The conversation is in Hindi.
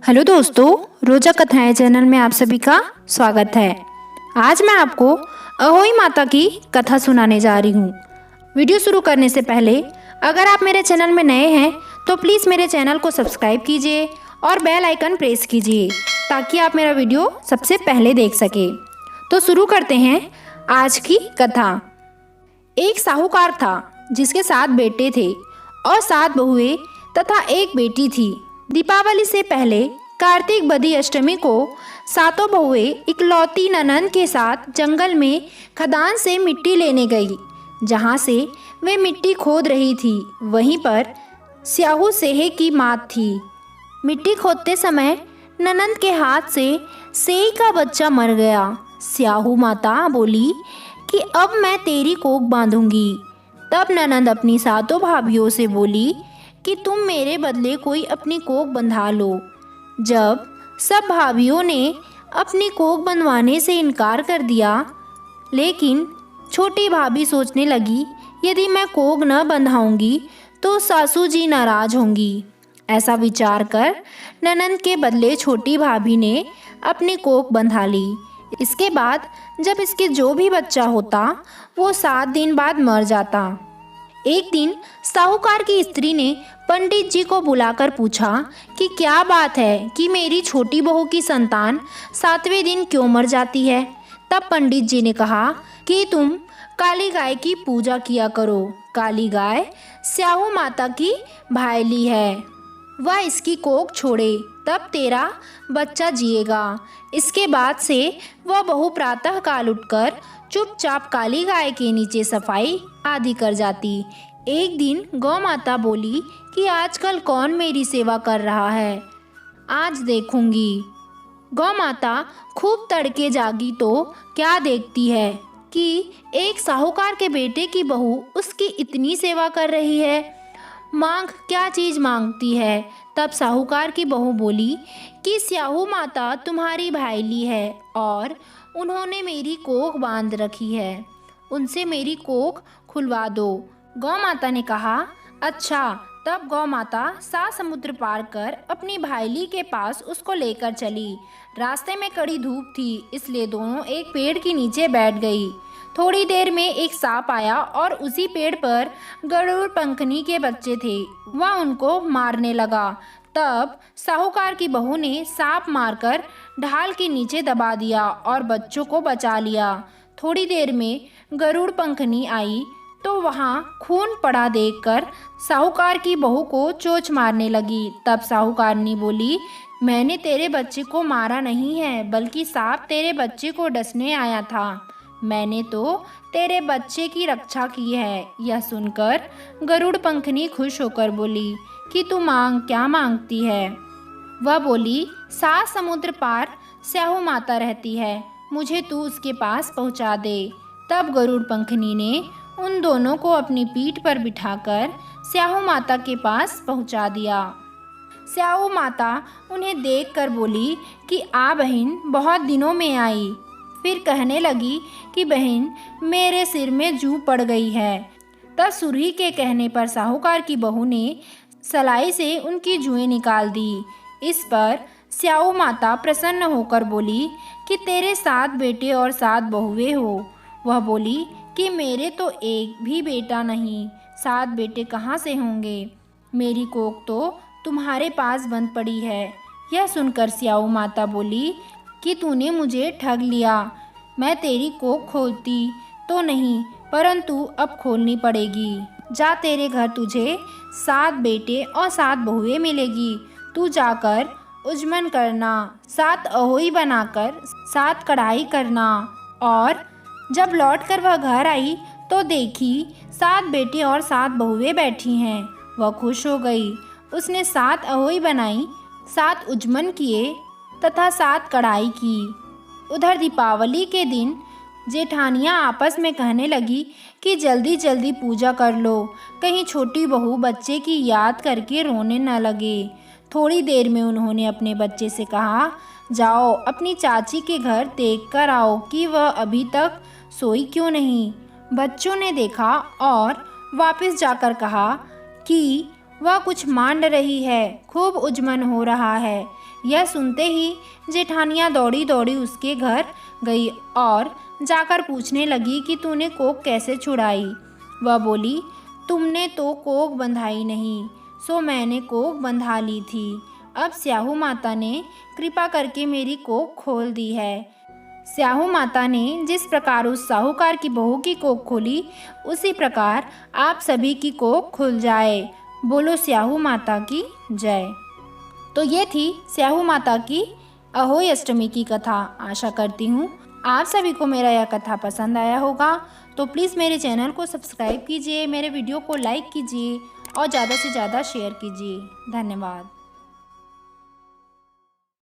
हेलो दोस्तों, रोजा कथाएं चैनल में आप सभी का स्वागत है। आज मैं आपको अहोई माता की कथा सुनाने जा रही हूँ। वीडियो शुरू करने से पहले अगर आप मेरे चैनल में नए हैं तो प्लीज़ मेरे चैनल को सब्सक्राइब कीजिए और बेल आइकन प्रेस कीजिए ताकि आप मेरा वीडियो सबसे पहले देख सके। तो शुरू करते हैं आज की कथा। एक साहूकार था जिसके 7 बेटे थे और 7 बहुएं तथा एक बेटी थी। दीपावली से पहले कार्तिक बदी अष्टमी को 7 बहुएं इकलौती ननंद के साथ जंगल में खदान से मिट्टी लेने गई। जहाँ से वे मिट्टी खोद रही थी वहीं पर स्याहू सेहे की मात थी। मिट्टी खोदते समय ननंद के हाथ से सेई का बच्चा मर गया। स्याहू माता बोली कि अब मैं तेरी कोख बांधूंगी। तब ननंद अपनी 7 भाभियों से बोली कि तुम मेरे बदले कोई अपनी कोख बंधा लो। जब सब भाभियों ने अपनी कोख बंधवाने से इनकार कर दिया, लेकिन छोटी भाभी सोचने लगी यदि मैं कोख न बंधाऊंगी तो सासू जी नाराज होंगी। ऐसा विचार कर ननंद के बदले छोटी भाभी ने अपनी कोख बंधा ली। इसके बाद जब इसके जो भी बच्चा होता वो 7 दिन बाद मर जाता। एक दिन साहूकार की स्त्री ने पंडित जी को बुलाकर पूछा कि क्या बात है कि मेरी छोटी बहू की संतान 7वें दिन क्यों मर जाती है। तब पंडित जी ने कहा कि तुम काली गाय की पूजा किया करो। काली गाय स्याहू माता की भायली है, वह इसकी कोख छोड़े तब तेरा बच्चा जिएगा। इसके बाद से वह बहू प्रातः काल उठकर चुपचाप काली गाय के नीचे सफाई आदि कर जाती। एक दिन गौ माता बोली कि आजकल कौन मेरी सेवा कर रहा है, आज देखूंगी। गौ माता खूब तड़के जागी तो क्या देखती है कि एक साहूकार के बेटे की बहू उसकी इतनी सेवा कर रही है। मांग क्या चीज़ मांगती है। तब साहूकार की बहू बोली कि स्याहू माता तुम्हारी भाईली है और उन्होंने मेरी कोख बांध रखी है, उनसे मेरी कोख खुलवा दो। गौ माता ने कहा अच्छा। तब गौ माता 7 समुद्र पार कर अपनी भाईली के पास उसको लेकर चली। रास्ते में कड़ी धूप थी इसलिए दोनों एक पेड़ के नीचे बैठ गई। थोड़ी देर में एक सांप आया और उसी पेड़ पर गरुड़ पंखनी के बच्चे थे, वह उनको मारने लगा। तब साहूकार की बहू ने सांप मारकर ढाल के नीचे दबा दिया और बच्चों को बचा लिया। थोड़ी देर में गरुड़ पंखनी आई तो वहाँ खून पड़ा देखकर साहूकार की बहू को चोंच मारने लगी। तब साहूकारनी बोली मैंने तेरे बच्चे को मारा नहीं है, बल्कि सांप तेरे बच्चे को डसने आया था। मैंने तो तेरे बच्चे की रक्षा की है। यह सुनकर गरुड़ पंखनी खुश होकर बोली कि तू क्या मांगती है। वह बोली 7 समुद्र पार स्याहू माता रहती है, मुझे तू उसके पास पहुंचा दे। तब गरुड़ पंखनी ने उन दोनों को अपनी पीठ पर बिठाकर स्याहू माता के पास पहुंचा दिया। स्याहू माता उन्हें देखकर बोली कि आ बहन, बहुत दिनों में आई। फिर कहने लगी कि बहन मेरे सिर में जू पड़ गई है। तब सुरही के कहने पर साहूकार की बहू ने सलाई से उनकी जुएं निकाल दी। इस पर स्याहू माता प्रसन्न होकर बोली कि तेरे 7 बेटे और 7 बहुएं हो। वह बोली कि मेरे तो एक भी बेटा नहीं, 7 बेटे कहाँ से होंगे। मेरी कोख तो तुम्हारे पास बंद पड़ी है। यह सुनकर स्याहू माता बोली कि तूने मुझे ठग लिया। मैं तेरी कोख खोलती तो नहीं, परंतु अब खोलनी पड़ेगी। जा, तेरे घर तुझे 7 बेटे और 7 बहुएं मिलेगी। तू जाकर उजमन करना, 7 अहोई बनाकर 7 कढ़ाई करना। और जब लौटकर वह घर आई तो देखी 7 बेटे और 7 बहुएं बैठी हैं। वह खुश हो गई। उसने 7 अहोई बनाई, 7 उजमन किए तथा 7 कढ़ाई की। उधर दीपावली के दिन जेठानियाँ आपस में कहने लगी कि जल्दी जल्दी पूजा कर लो, कहीं छोटी बहू बच्चे की याद करके रोने न लगे। थोड़ी देर में उन्होंने अपने बच्चे से कहा जाओ अपनी चाची के घर देख कर आओ कि वह अभी तक सोई क्यों नहीं। बच्चों ने देखा और वापस जाकर कहा कि वह कुछ मांड रही है, खूब उजमन हो रहा है। यह सुनते ही जेठानियाँ दौड़ी दौड़ी उसके घर गई और जाकर पूछने लगी कि तूने कोख कैसे छुड़ाई। वह बोली, तुमने तो कोख बंधाई नहीं, सो मैंने कोख बंधा ली थी। अब स्याहू माता ने कृपा करके मेरी कोख खोल दी है। स्याहू माता ने जिस प्रकार उस साहूकार की बहू की कोख खोली, उसी प्रकार आप सभी की कोख खुल जाए। बोलो स्याहू माता की जय। तो ये थी स्याहू माता की अहोई अष्टमी की कथा। आशा करती हूँ आप सभी को मेरा यह कथा पसंद आया होगा। तो प्लीज़ मेरे चैनल को सब्सक्राइब कीजिए, मेरे वीडियो को लाइक कीजिए और ज़्यादा से ज़्यादा शेयर कीजिए। धन्यवाद।